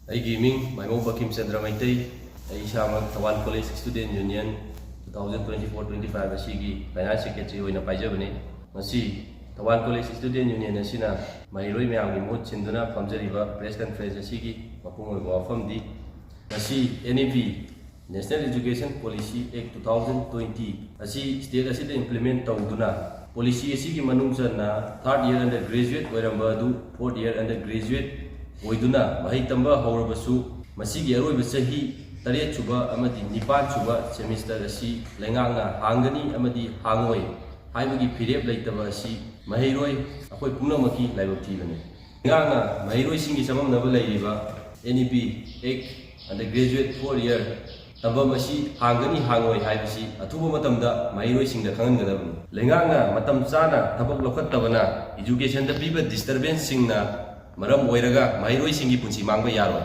Gaming, my mobile Kim Chandra Maitei, Aisha Tawan College Student Union 2024-25 asigi Finance Secretary oina paijabani. Masi Tawan College Student Union asina Mairoi Mayamgi Mut Sinduna Famjariba Press Conference asigi Mapung Wafamdi. Masi NEP National Education Policy Act 2020 asi state asida implement tawduna policy asigi manungsanna third year undergraduate oirambadu fourth year undergraduate oiduna mahi tamba haurabasu masigi aroiba sahi tare chuba amadi nipan chuba semester asi lenganga hangani amadi hangoi haibagi phirep laitaba asi mahiroi akoi punamaki laibab thibane nganga mahiroi singi samam naba lairiba NEP Act undergraduate 4 year tamba masi hangani hangoi haibasi athuba matamda mahiroi singda khangangadabani lenganga matam chana thabak lokhattabana education da piba disturbance singna maram oiraga mahiroi singi punsi mangba yaro